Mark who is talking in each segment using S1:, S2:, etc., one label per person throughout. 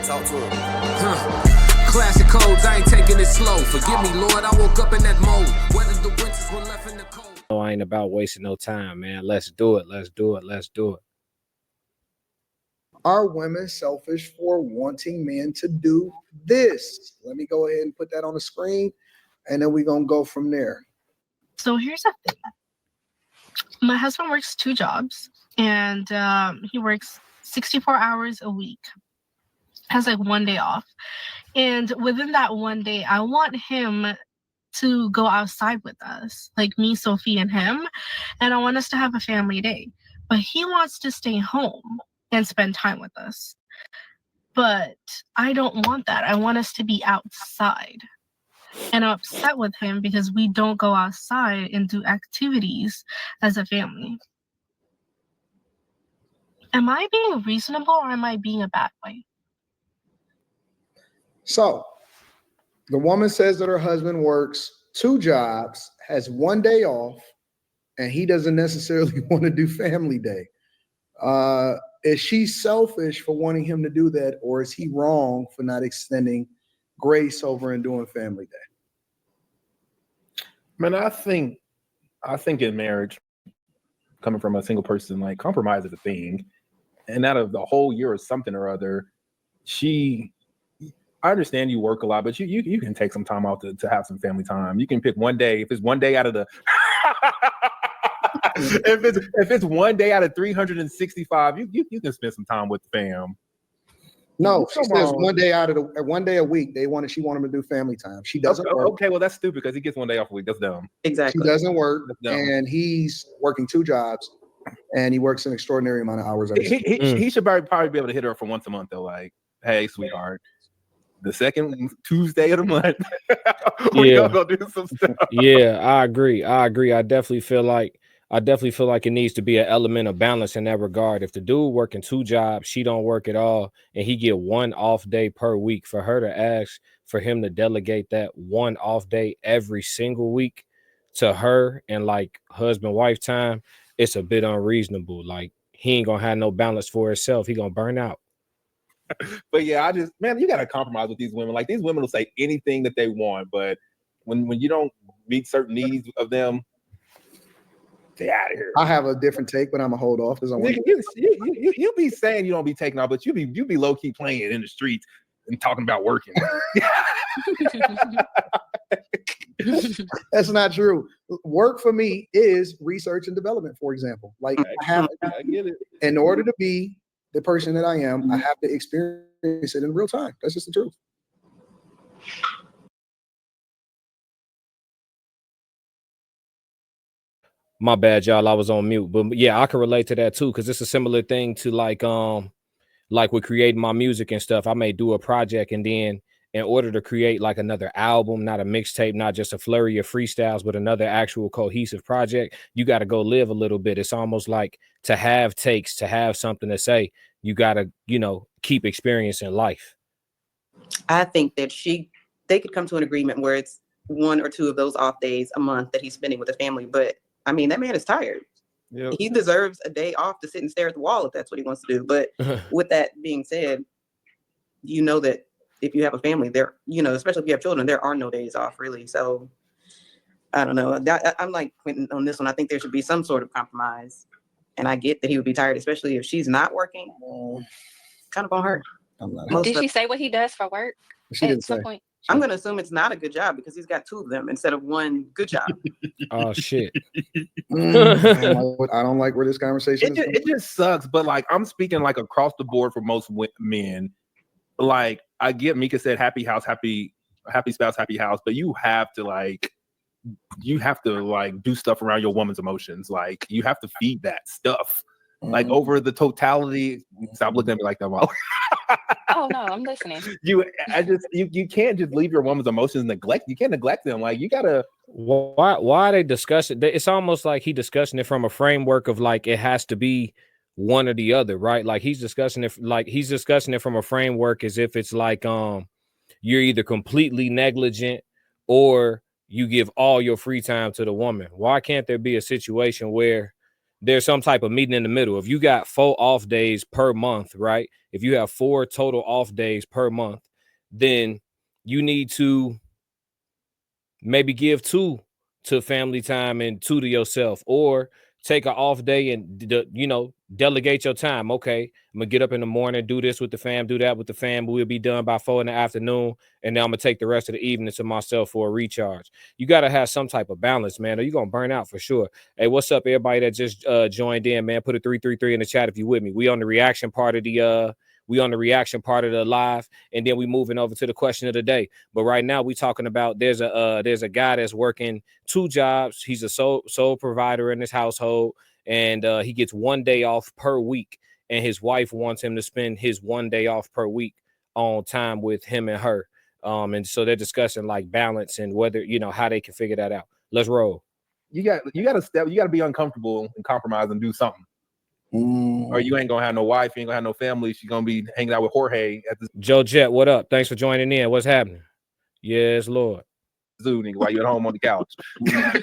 S1: Talk to him. Classic codes, I ain't taking it slow. Forgive me, Lord, I woke up in that mode. Whether the winters were left in the cold.
S2: No, I ain't about wasting no time, man. Let's do it. Let's do it. Let's do it.
S3: Are women selfish for wanting men to do this? Let me go ahead and put that on the screen, and then we're going to go from there.
S4: So here's the thing. My husband works 2 jobs, and he works 64 hours a week. Has like 1 day off. And within that 1 day, I want him to go outside with us, like me, Sophie, and him. And I want us to have a family day. But he wants to stay home and spend time with us. But I don't want that. I want us to be outside. And I'm upset with him because we don't go outside and do activities as a family. Am I being reasonable or am I being a bad boy?
S3: So the woman says that her husband works 2 jobs, has 1 day off, and he doesn't necessarily want to do family day. Is she selfish for wanting him to do that, or is he wrong for not extending grace over and doing family day?
S5: Man, I think in marriage, coming from a single person, like compromise is a thing. And out of the whole year or something or other, I understand you work a lot, but you can take some time out to have some family time. You can pick 1 day. If it's 1 day out of the if it's 1 day out of 365, you can spend some time with the fam.
S3: No, she says 1 day out of the 1 day a week. She wanted him to do family time. She doesn't work.
S5: Okay, well that's stupid because he gets 1 day off a week. That's dumb.
S6: Exactly.
S3: She doesn't work, and he's working 2 jobs, and he works an extraordinary amount of hours.
S5: He should probably be able to hit her for once a month though. Like, hey, sweetheart, the second Tuesday of the month, we're gonna go do some stuff.
S2: Yeah, I agree. I definitely feel like it needs to be an element of balance in that regard. If the dude working 2 jobs, she don't work at all, and he get 1 off day per week, for her to ask for him to delegate that 1 off day every single week to her and like husband-wife time, it's a bit unreasonable. Like, he ain't gonna have no balance for himself. He gonna burn out.
S5: But yeah, you gotta compromise with these women. Like, these women will say anything that they want, but when you don't meet certain needs of them, stay out of here.
S3: I have a different take, but I'm gonna hold off because I want
S5: you be saying you don't be taking off, but you be low key playing in the streets and talking about working.
S3: That's not true. Work for me is research and development, for example. Like, I
S5: get it.
S3: In order to be the person that I am, I have to experience it in real time. That's just the truth.
S2: My bad, y'all. I was on mute, but yeah, I can relate to that too, because it's a similar thing to like with creating my music and stuff. I may do a project, and then in order to create like another album, not a mixtape, not just a flurry of freestyles, but another actual cohesive project, you got to go live a little bit. It's almost like to have something to say. You got to, keep experiencing life.
S6: I think that they could come to an agreement where it's 1 or 2 of those off days a month that he's spending with the family. But I mean, that man is tired. Yep. He deserves a day off to sit and stare at the wall if that's what he wants to do. But with that being said, that if you have a family there, especially if you have children, there are no days off really. So I don't know. I'm like Quentin on this one. I think there should be some sort of compromise. And I get that he would be tired, especially if she's not working. Kind of on her.
S7: Did she say what he does for work?
S3: She didn't say.
S7: Point?
S6: I'm going to assume it's not a good job because he's got 2 of them instead of 1 good job.
S2: Oh, shit.
S3: I don't like where this conversation is.
S5: It just sucks. But like, I'm speaking like across the board for most men. Like, I get Mika said happy house, happy spouse, happy house, but you have to do stuff around your woman's emotions. Like, you have to feed that stuff. Like, over the totality. Stop looking at me like that, Molly.
S7: Oh no, I'm listening.
S5: You can't just leave your woman's emotions neglect. You can't neglect them. Like, you gotta.
S2: Why are they discussing? It's almost like he discussing it from a framework of like it has to be one or the other, right? Like, he's discussing it from a framework as if it's like you're either completely negligent or you give all your free time to the woman. Why can't there be a situation where there's some type of meeting in the middle. If you got 4 off days per month, right? If you have 4 total off days per month, then you need to maybe give 2 to family time and 2 to yourself, or take an off day and delegate your time. Okay, I'm gonna get up in the morning, do this with the fam, do that with the fam. We'll be done by 4 in the afternoon, and then I'm gonna take the rest of the evening to myself for a recharge. You gotta have some type of balance, man, or you're gonna burn out for sure. Hey, what's up, everybody that just joined in, man? Put a 333 in the chat if you with me. We on the reaction part of the live, and then we moving over to the question of the day. But right now we talking about there's a guy that's working 2 jobs. He's a sole provider in his household, and he gets 1 day off per week, and his wife wants him to spend his 1 day off per week on time with him and her. And so they're discussing like balance and whether how they can figure that out. Let's roll.
S5: You got to be uncomfortable and compromise and do something. Or you ain't gonna have no wife, you ain't gonna have no family. She's gonna be hanging out with Jorge at the
S2: Joe Jet, what up? Thanks for joining in. What's happening? Yes, Lord.
S5: zoo, nigga, while you're at home on the couch.
S3: I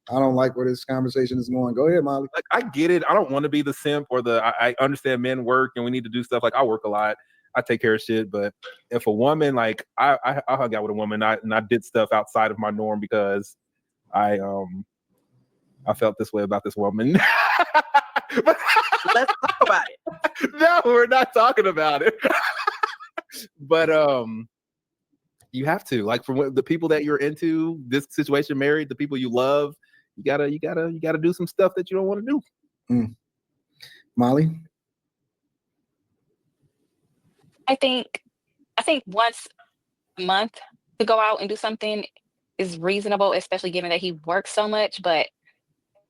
S3: don't like where this conversation is going. Go ahead, Molly.
S5: Like, I get it. I don't want to be the simp or I understand men work and we need to do stuff. Like, I work a lot. I take care of shit. But if a woman, like, I hung out with a woman and I did stuff outside of my norm because I felt this way about this woman.
S6: Let's talk about it.
S5: No, we're not talking about it. But you have to, like, for the people that you're into, this situation, married, the people you love, you gotta do some stuff that you don't want to do.
S3: Molly,
S7: I think once a month to go out and do something is reasonable, especially given that he works so much. But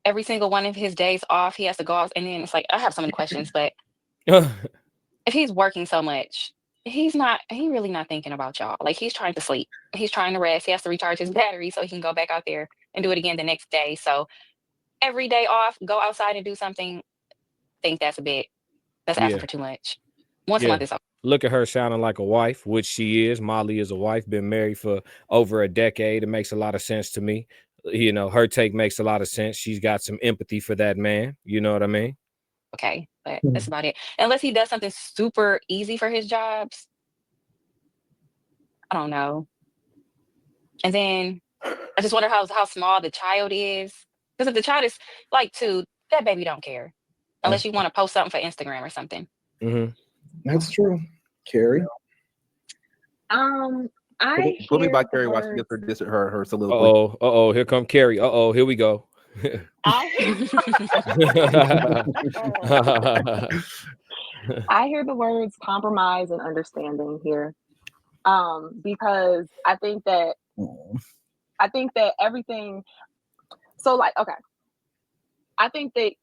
S7: every single one of his days off, he has to go out, and then it's like, I have so many questions. But if he's working so much, he's really not thinking about y'all. Like, he's trying to sleep, he's trying to rest, he has to recharge his battery so he can go back out there and do it again the next day. So every day off, go outside and do something. I think that's asking for too much. Once a month is okay.
S2: Look at her sounding like a wife, which she is. Molly is a wife, been married for over a decade. It makes a lot of sense to me. Her take makes a lot of sense. She's got some empathy for that man. You know what I mean?
S7: Okay, but that's about it. Unless he does something super easy for his jobs. I don't know. And then I just wonder how small the child is. Because if the child is like 2, that baby don't care. Unless you want to post something for Instagram or something.
S2: Mm-hmm.
S3: That's true. Carrie?
S5: Put me by Carrie while she gets her soliloquy.
S2: Uh-oh, here come Carrie. Uh-oh, here we go.
S8: I hear the words compromise and understanding here, because I think that everything. So, like, okay, I think that a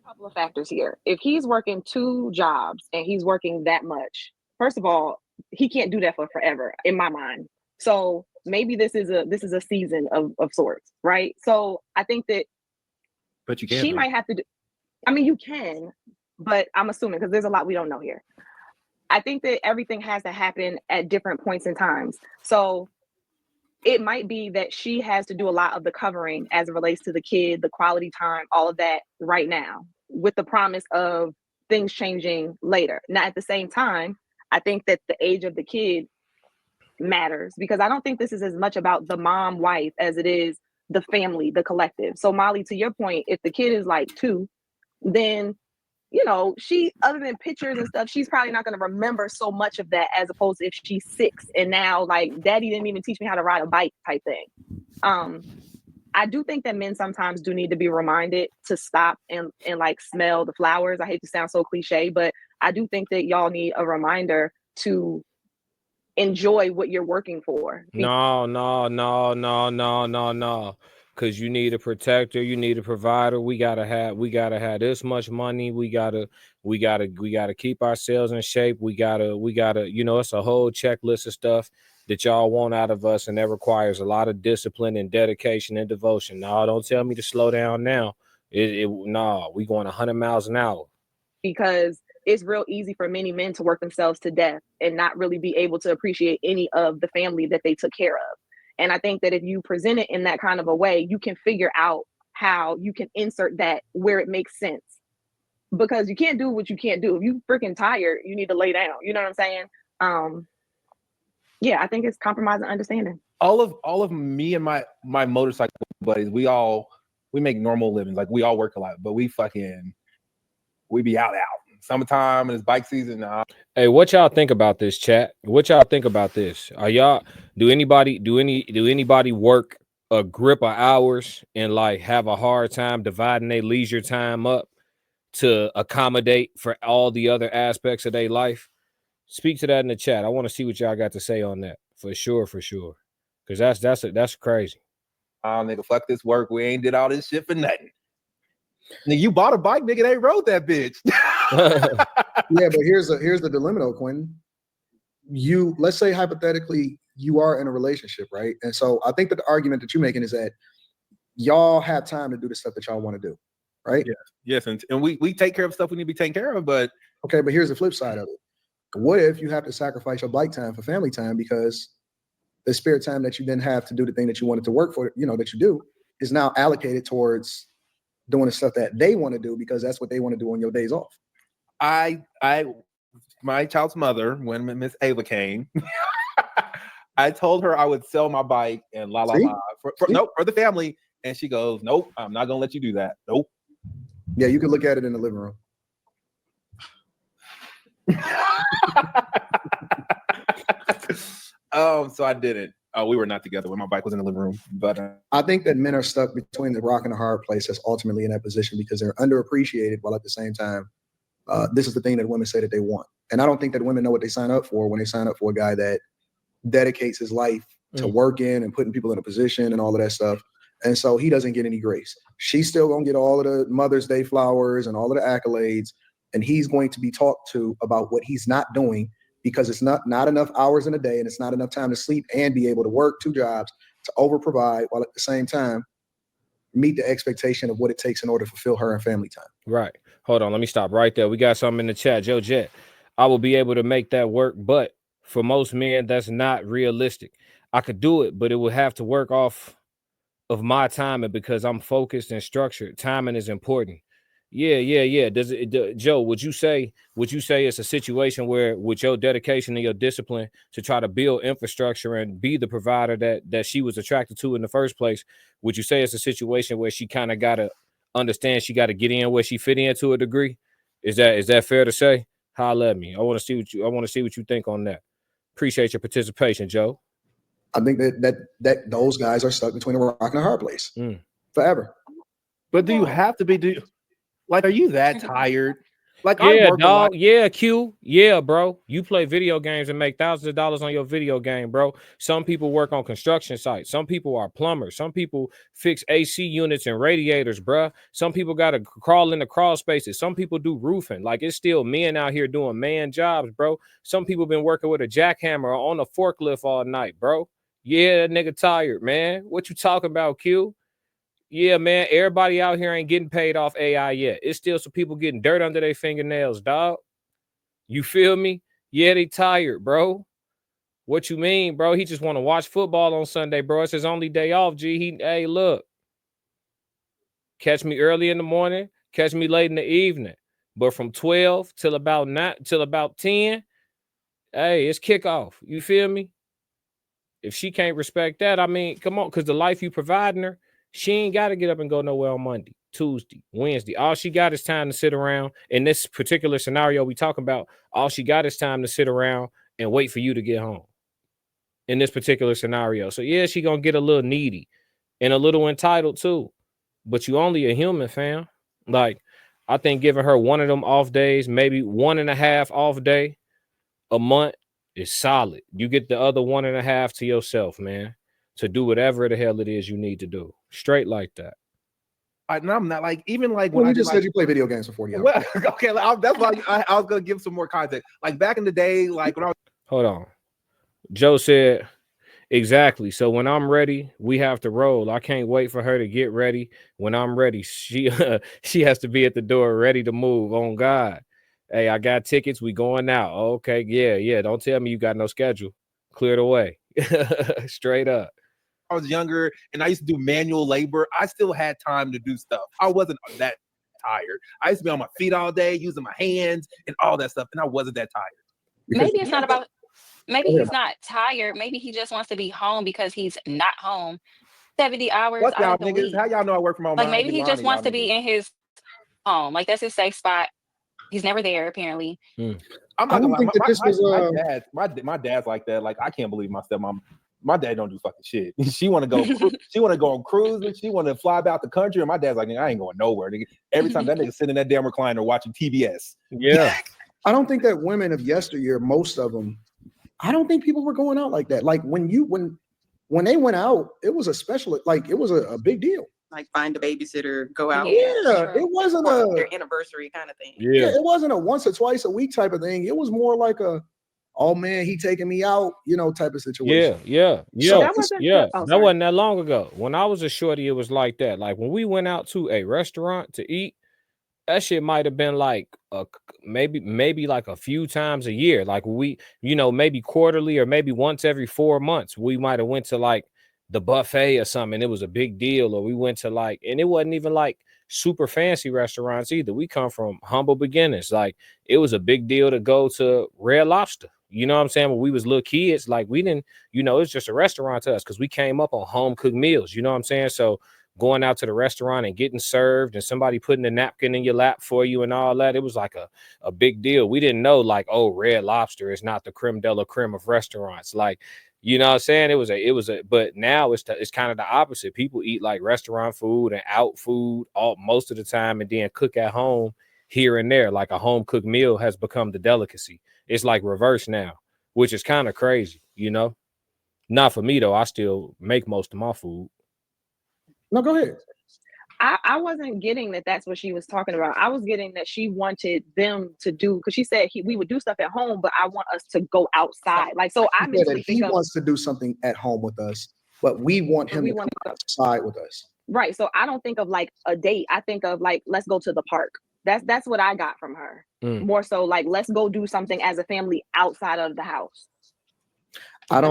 S8: couple of factors here. If he's working 2 jobs and he's working that much, first of all, he can't do that for forever, in my mind. So maybe this is a season of sorts, right? So I think that,
S5: but you can.
S8: She might have to do. I mean, you can, but I'm assuming, because there's a lot we don't know here. I think that everything has to happen at different points in times. So it might be that she has to do a lot of the covering as it relates to the kid, the quality time, all of that right now, with the promise of things changing later. Now, at the same time, I think that the age of the kid matters, because I don't think this is as much about the mom wife as it is the family, the collective. So Molly, to your point, if the kid is like 2, then she, other than pictures and stuff, she's probably not going to remember so much of that, as opposed to if she's 6 and now, like, daddy didn't even teach me how to ride a bike type thing. I do think that men sometimes do need to be reminded to stop and like smell the flowers. I hate to sound so cliche, but I do think that y'all need a reminder to enjoy what you're working for.
S2: No. Because you need a protector, you need a provider. We gotta have this much money. We gotta keep ourselves in shape. We gotta, it's a whole checklist of stuff that y'all want out of us, and that requires a lot of discipline and dedication and devotion. No, don't tell me to slow down now. We going 100 miles an hour.
S8: Because it's real easy for many men to work themselves to death and not really be able to appreciate any of the family that they took care of. And I think that if you present it in that kind of a way, you can figure out how you can insert that where it makes sense, because you can't do what you can't do. If you freaking tired, you need to lay down. You know what I'm saying? Yeah, I think it's compromise and understanding.
S5: All of me and my motorcycle buddies, we make normal livings. Like, we all work a lot, but we be out. Summertime and it's bike season.
S2: Hey, what y'all think about this, chat? What y'all think about this? Do anybody work a grip of hours and like have a hard time dividing their leisure time up to accommodate for all the other aspects of their life? Speak to that in the chat. I want to see what y'all got to say on that. For sure. Because that's crazy.
S5: Nigga, fuck this work. We ain't did all this shit for nothing. Nigga, you bought a bike, nigga. They rode that bitch.
S3: Yeah, but here's the dilemma though, Quentin. Let's say hypothetically you are in a relationship, right? And so I think that the argument that you're making is that y'all have time to do the stuff that y'all want to do, right?
S5: Yes, and we take care of stuff we need to be taken care of, but
S3: okay, but here's the flip side of it. What if you have to sacrifice your bike time for family time because the spare time that you then have to do the thing that you wanted to work for, that you do, is now allocated towards doing the stuff that they want to do because that's what they want to do on your days off?
S5: My child's mother, when Miss Ava came, I told her I would sell my bike and for the family, and she goes, nope, I'm not gonna let you do that. Nope.
S3: Yeah, you can look at it in the living room.
S5: So I didn't. We were not together when my bike was in the living room. But
S3: I think that men are stuck between the rock and the hard place that's ultimately in that position because they're underappreciated while at the same time, this is the thing that women say that they want. And I don't think that women know what they sign up for when they sign up for a guy that dedicates his life to working and putting people in a position and all of that stuff. And so he doesn't get any grace. She's still going to get all of the Mother's Day flowers and all of the accolades. And he's going to be talked to about what he's not doing because it's not enough hours in a day and it's not enough time to sleep and be able to work 2 jobs to over provide while at the same time meet the expectation of what it takes in order to fulfill her and family time.
S2: Right. Hold on. Let me stop right there. We got something in the chat. Joe Jet, I will be able to make that work, but for most men, that's not realistic. I could do it, but it would have to work off of my timing because I'm focused and structured. Timing is important. Yeah. Joe, would you say it's a situation where with your dedication and your discipline to try to build infrastructure and be the provider that she was attracted to in the first place, would you say it's a situation where she kind of got to understand she got to get in where she fit in to a degree? Is that fair to say? Holla at me. I want to see what you think on that. Appreciate your participation, Joe.
S3: I think that those guys are stuck between a rock and a hard place forever.
S5: But do you have to be? Like, are you that tired? Like,
S2: yeah, dog. Yeah, Q. Yeah, bro. You play video games and make thousands of dollars on your video game, bro. Some people work on construction sites. Some people are plumbers. Some people fix AC units and radiators, bro. Some people got to crawl into crawl spaces. Some people do roofing. Like, it's still men out here doing man jobs, bro. Some people been working with a jackhammer on a forklift all night, bro. Yeah, that nigga tired, man. What you talking about, Q? Yeah, man, everybody out here ain't getting paid off AI yet. It's still some people getting dirt under their fingernails, dog. You feel me? Yeah, they tired, bro. What you mean, bro? He just want to watch football on Sunday, bro. It's his only day off, G. Hey, look. Catch me early in the morning, catch me late in the evening. But from 12 till about 10, hey, it's kickoff. You feel me? If she can't respect that, I mean, come on, because the life you providing her, she ain't got to get up and go nowhere on Monday, Tuesday, Wednesday. All she got is time to sit around. In this particular scenario we talking about, all she got is time to sit around and wait for you to get home. In this particular scenario. So, yeah, she going to get a little needy and a little entitled too. But you only a human, fam. Like, I think giving her one of them off days, maybe 1.5 off day a month is solid. You get the other 1.5 to yourself, man, to do whatever the hell it is you need to do. Straight like that.
S5: And I'm not like, even like
S3: when you just said you play video games for 40 hours.
S5: Well, okay, that's why I was gonna give some more context. Like back in the day, like when I was.
S2: Hold on. Joe said, exactly. So when I'm ready, we have to roll. I can't wait for her to get ready. When I'm ready, she has to be at the door ready to move. On God. Hey, I got tickets. We going out. Okay, yeah. Don't tell me you got no schedule. Clear the way. Straight up.
S5: I was younger and I used to do manual labor, I still had time to do stuff. I wasn't that tired. I used to be on my feet all day, using my hands and all that stuff, and I wasn't that tired.
S7: Maybe it's not about, maybe he's not tired. Maybe he just wants to be home because he's not home 70 hours
S5: Fuck
S7: out
S5: y'all
S7: of the
S5: niggas.
S7: week.
S5: How y'all know I work from home?
S7: Like maybe he just wants to be in his home. Like that's his safe spot. He's never there, apparently.
S5: I'm not gonna lie. My dad's like that. Like I can't believe my stepmom. My dad don't do fucking shit. She want to go. She want to go on cruises. She want to fly about the country. And my dad's like, I ain't going nowhere. Nigga. Every time that nigga sitting in that damn recliner watching TBS.
S2: Yeah.
S3: I don't think that women of yesteryear, most of them, I don't think people were going out like that. Like when they went out, it was a special. Like it was a big deal.
S6: Like find a babysitter, go out.
S3: Yeah, it wasn't
S6: their anniversary kind of thing.
S3: Yeah, it wasn't a once or twice a week type of thing. It was more like a, oh man, he taking me out, type of situation.
S2: Yeah.
S3: So
S2: that wasn't that long ago. When I was a shorty, it was like that. Like when we went out to a restaurant to eat, that shit might have been like maybe like a few times a year. Like we, maybe quarterly or maybe once every 4 months, we might have went to like the buffet or something. It was a big deal. Or we went to like, and it wasn't even like super fancy restaurants either. We come from humble beginnings. Like it was a big deal to go to Red Lobster. You know what I'm saying? When we was little kids, like we didn't, it's just a restaurant to us because we came up on home cooked meals. You know what I'm saying? So going out to the restaurant and getting served and somebody putting a napkin in your lap for you and all that, it was like a big deal. We didn't know like, oh, Red Lobster is not the creme de la creme of restaurants. Like, you know what I'm saying? It was a, but now it's kind of the opposite. People eat like restaurant food and out food most of the time and then cook at home here and there. Like a home cooked meal has become the delicacy. It's like reverse now, which is kind of crazy, Not for me though. I still make most of my food.
S3: No, go ahead.
S8: I wasn't getting that that's what she was talking about. I was getting that she wanted them to do, because she said we would do stuff at home, but I want us to go outside. Like, so I mentally
S3: think he wants to do something at home with us, but we want him to come outside with us.
S8: Right. So I don't think of like a date. I think of like, let's go to the park. That's what I got from her. More so like, let's go do something as a family outside of the house.
S6: I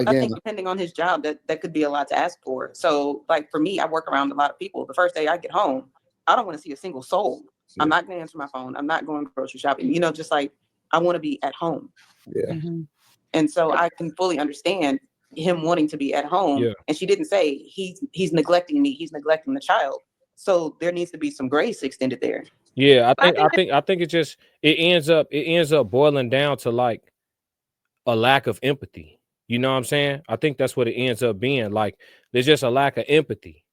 S6: think depending on his job, that could be a lot to ask for. So like for me, I work around a lot of people. The first day I get home, I don't want to see a single soul. Yeah. I'm not going to answer my phone. I'm not going grocery shopping. Just like I want to be at home.
S3: Yeah.
S6: Mm-hmm. And so I can fully understand him wanting to be at home. Yeah. And she didn't say he's neglecting me. He's neglecting the child. So there needs to be some grace extended there.
S2: Yeah, I think it ends up boiling down to like a lack of empathy. You know what I'm saying? I think that's what it ends up being. Like there's just a lack of empathy.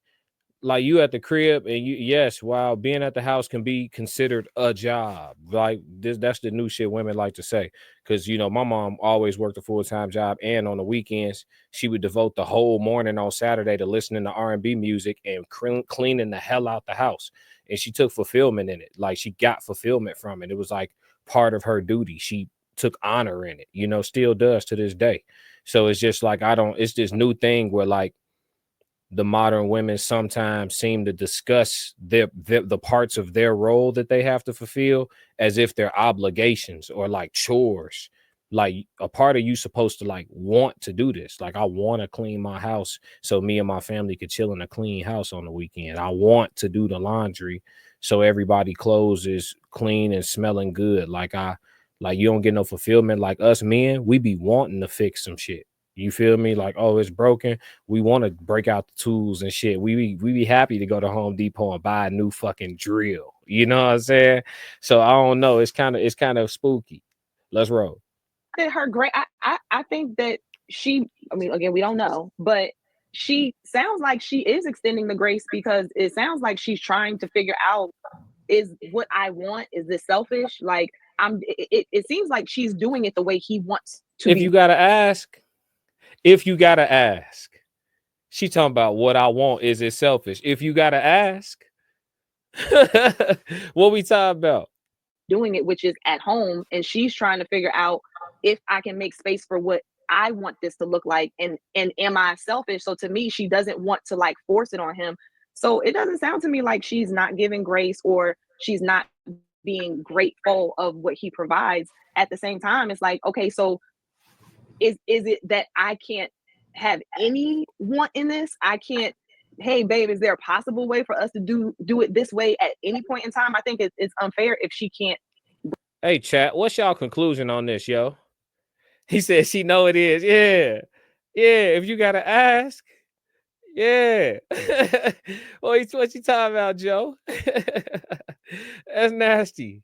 S2: Like you at the crib and while being at the house can be considered a job. Like that's the new shit women like to say. Cause my mom always worked a full-time job and on the weekends she would devote the whole morning on Saturday to listening to R&B music and cleaning the hell out the house. And she took fulfillment in it. Like she got fulfillment from it. It was like part of her duty. She took honor in it, still does to this day. So it's just like, it's this new thing where like the modern women sometimes seem to discuss the parts of their role that they have to fulfill as if they're obligations or like chores. Like a part of you supposed to like want to do this. Like I want to clean my house so me and my family could chill in a clean house on the weekend. I want to do the laundry so everybody clothes is clean and smelling good. Like you don't get no fulfillment. Like us men, we be wanting to fix some shit. You feel me? Like, oh, it's broken. We want to break out the tools and shit. We be happy to go to Home Depot and buy a new fucking drill. You know what I'm saying? So I don't know. It's kind of spooky. Let's roll.
S8: Her great. I think that again, we don't know, but she sounds like she is extending the grace because it sounds like she's trying to figure out, is what I want, is this selfish? Like it seems like she's doing it the way he wants to.
S2: If you gotta ask, she talking about what I want, is it selfish? If you gotta ask, what we talking about?
S8: Doing it, which is at home, and she's trying to figure out if I can make space for what I want this to look like, and am I selfish? So to me, she doesn't want to like force it on him. So it doesn't sound to me like she's not giving grace or she's not being grateful of what he provides. At the same time, it's like, okay, so is it that I can't have any want in this. I can't, hey babe, is there a possible way for us to do it this way at any point in time? I think it's unfair if she can't.
S2: Hey chat, what's y'all conclusion on this, yo? He said she know it is. Yeah. If you gotta ask. Yeah. what you talking about, Joe? That's nasty.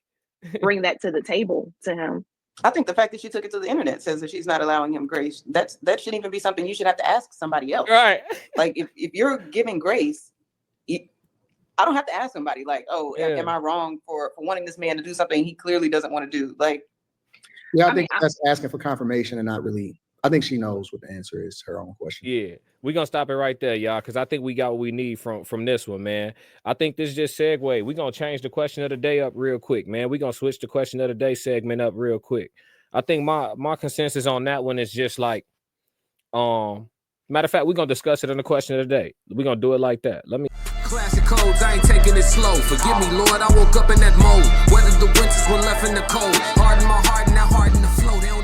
S8: Bring that to the table to him.
S6: I think the fact that she took it to the internet says that she's not allowing him grace. That shouldn't even be something you should have to ask somebody else.
S2: Right.
S6: Like if you're giving grace, I don't have to ask somebody like, oh, am I wrong for wanting this man to do something he clearly doesn't want to do? Like,
S3: yeah, I think that's asking for confirmation and not really. I think she knows what the answer is to her own question.
S2: Yeah, we're gonna stop it right there, y'all, because I think we got what we need from this one, man. I think this just segue. We're gonna change the question of the day up real quick, man. We're gonna switch the question of the day segment up real quick. I think my consensus on that one is just like, matter of fact, we're gonna discuss it in the question of the day. We're gonna do it like that. Let me.
S1: Classic codes, I ain't taking it slow. Forgive me, Lord, I woke up in that mode. Weathered the winters when left in the cold. Harden my heart and now harden the flow. They don't